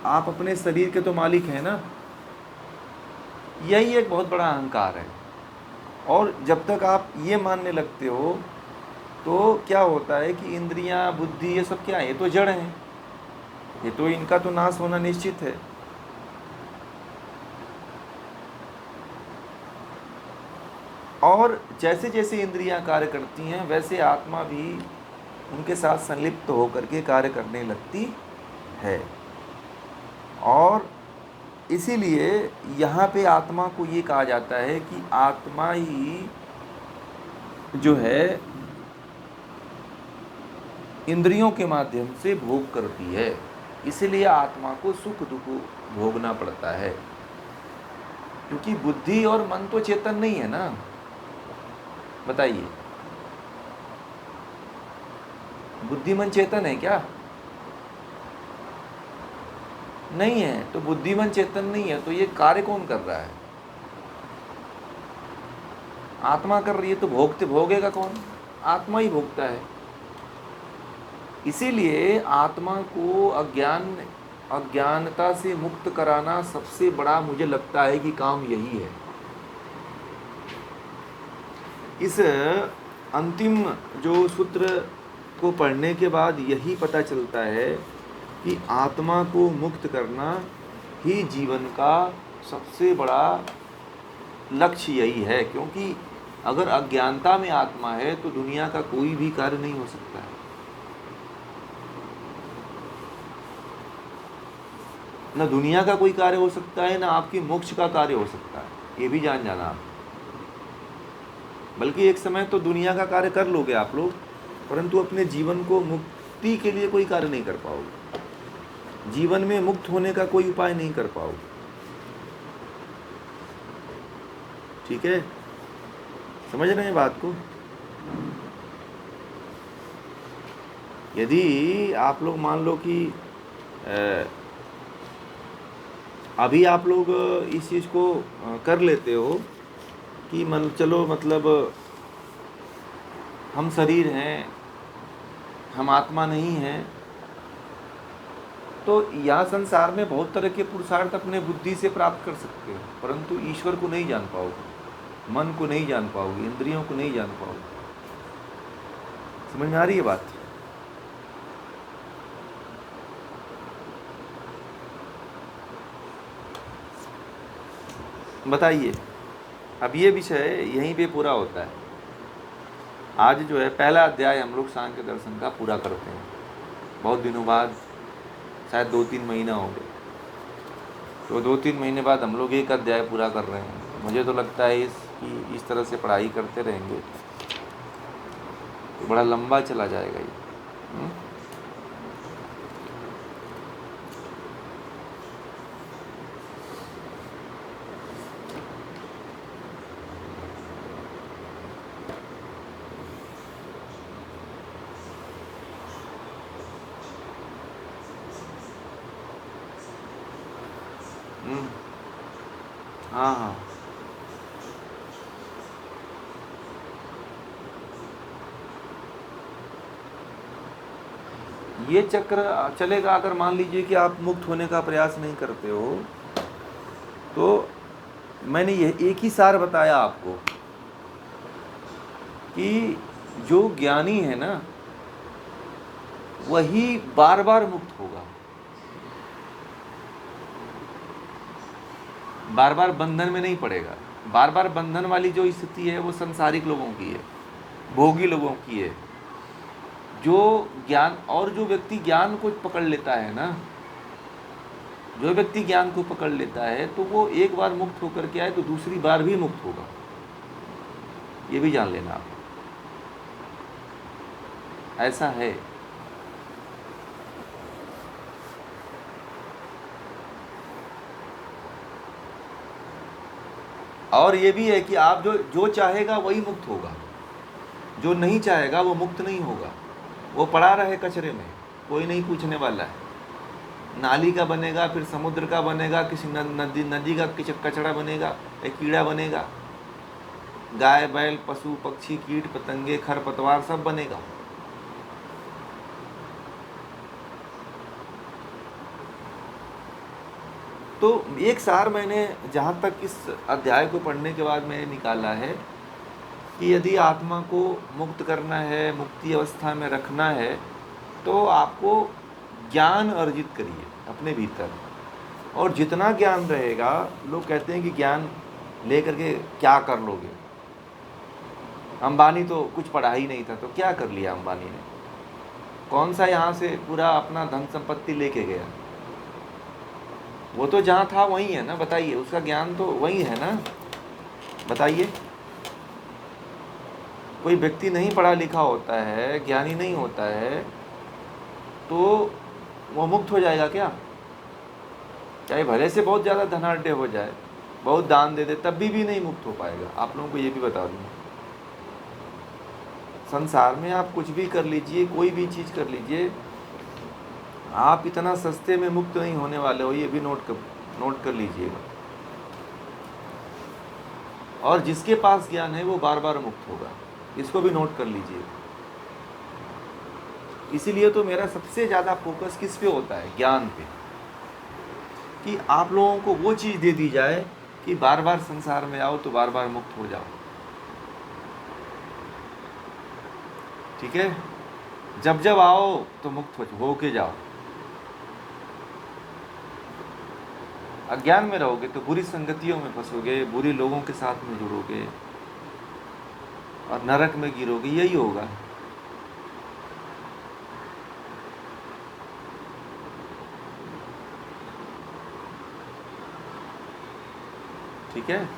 आप अपने शरीर के तो मालिक हैं ना। यही एक बहुत बड़ा अहंकार है। और जब तक आप ये मानने लगते हो तो क्या होता है कि इंद्रियां, बुद्धि, ये सब क्या है? ये तो जड़ हैं, ये तो इनका तो नाश होना निश्चित है। और जैसे जैसे इंद्रियां कार्य करती हैं वैसे आत्मा भी उनके साथ संलिप्त होकर के कार्य करने लगती है। और इसीलिए यहाँ पे आत्मा को ये कहा जाता है कि आत्मा ही जो है इंद्रियों के माध्यम से भोग करती है। इसीलिए आत्मा को सुख दुख भोगना पड़ता है, क्योंकि बुद्धि और मन तो चेतन नहीं है ना। बताइए, बुद्धि मन चेतन है क्या? नहीं है। तो बुद्धि मन चेतन नहीं है तो ये कार्य कौन कर रहा है? आत्मा कर रही है। तो भोगेगा कौन? आत्मा ही भोगता है। इसीलिए आत्मा को अज्ञानता से मुक्त कराना सबसे बड़ा मुझे लगता है कि काम यही है। इस अंतिम जो सूत्र को पढ़ने के बाद यही पता चलता है कि आत्मा को मुक्त करना ही जीवन का सबसे बड़ा लक्ष्य यही है। क्योंकि अगर अज्ञानता में आत्मा है तो दुनिया का कोई भी कार्य नहीं हो सकता है। न दुनिया का कोई कार्य हो सकता है, न आपकी मोक्ष का कार्य हो सकता है। ये भी जान जाना आप। बल्कि एक समय तो दुनिया का कार्य कर लोगे आप लोग, परंतु अपने जीवन को मुक्ति के लिए कोई कार्य नहीं कर पाओगे। जीवन में मुक्त होने का कोई उपाय नहीं कर पाओगे। ठीक है, समझ रहे हैं बात को? यदि आप लोग मान लो कि अभी आप लोग इस चीज़ को कर लेते हो कि चलो मतलब हम शरीर हैं, हम आत्मा नहीं हैं, तो यहाँ संसार में बहुत तरह के पुरुषार्थ अपने बुद्धि से प्राप्त कर सकते हो, परंतु ईश्वर को नहीं जान पाओगे, मन को नहीं जान पाओगे, इंद्रियों को नहीं जान पाओगे। समझ में आ रही है बात? बताइए। अब ये विषय यहीं पे पूरा होता है। आज जो है पहला अध्याय हम लोग सांख्य दर्शन का पूरा करते हैं। बहुत दिनों बाद, शायद 2-3 महीना हो गए, तो 2-3 महीने बाद हम लोग एक अध्याय पूरा कर रहे हैं। मुझे तो लगता है इस तरह से पढ़ाई करते रहेंगे तो बड़ा लंबा चला जाएगा ये। हाँ हाँ, ये चक्र चलेगा। अगर मान लीजिए कि आप मुक्त होने का प्रयास नहीं करते हो, तो मैंने यह एक ही सार बताया आपको कि जो ज्ञानी है ना वही बार बार मुक्त होगा, बार बार बंधन में नहीं पड़ेगा। बार बार बंधन वाली जो स्थिति है वो संसारिक लोगों की है, भोगी लोगों की है। जो ज्ञान, और जो व्यक्ति ज्ञान को पकड़ लेता है ना, जो व्यक्ति ज्ञान को पकड़ लेता है तो वो एक बार मुक्त होकर के आए तो दूसरी बार भी मुक्त होगा। ये भी जान लेना आप, ऐसा है। और ये भी है कि आप जो चाहेगा वही मुक्त होगा, जो नहीं चाहेगा वो मुक्त नहीं होगा। वो पड़ा रहे कचरे में, कोई नहीं पूछने वाला है। नाली का बनेगा, फिर समुद्र का बनेगा, किसी नदी का कचरा बनेगा, एक कीड़ा बनेगा, गाय बैल पशु पक्षी कीट पतंगे खरपतवार सब बनेगा। तो एक सार मैंने जहाँ तक इस अध्याय को पढ़ने के बाद मैंने निकाला है कि यदि आत्मा को मुक्त करना है, मुक्ति अवस्था में रखना है, तो आपको ज्ञान अर्जित करिए अपने भीतर। और जितना ज्ञान रहेगा, लोग कहते हैं कि ज्ञान ले करके क्या कर लोगे। अंबानी तो कुछ पढ़ा ही नहीं था, तो क्या कर लिया अंबानी ने? कौन सा यहाँ से पूरा अपना धन संपत्ति लेके गया? वो तो जहाँ था वहीं है ना, बताइए। उसका ज्ञान तो वहीं है ना, बताइए। कोई व्यक्ति नहीं पढ़ा लिखा होता है, ज्ञानी नहीं होता है, तो वो मुक्त हो जाएगा क्या? चाहे भले से बहुत ज़्यादा धनाढ़ हो जाए, बहुत दान दे दे, तब भी नहीं मुक्त हो पाएगा। आप लोगों को ये भी बता दूँ, संसार में आप कुछ भी कर लीजिए, कोई भी चीज़ कर लीजिए, आप इतना सस्ते में मुक्त नहीं होने वाले हो, ये भी नोट कर लीजिएगा। और जिसके पास ज्ञान है वो बार बार मुक्त होगा, इसको भी नोट कर लीजिए। इसीलिए तो मेरा सबसे ज़्यादा फोकस किस पे होता है? ज्ञान पे, कि आप लोगों को वो चीज़ दे दी जाए कि बार बार संसार में आओ तो बार बार मुक्त हो जाओ। ठीक है? जब जब आओ तो मुक्त हो के जाओ। अज्ञान में रहोगे तो बुरी संगतियों में फंसोगे, बुरी लोगों के साथ में जुड़ोगे और नरक में गिरोगे, यही होगा। ठीक है?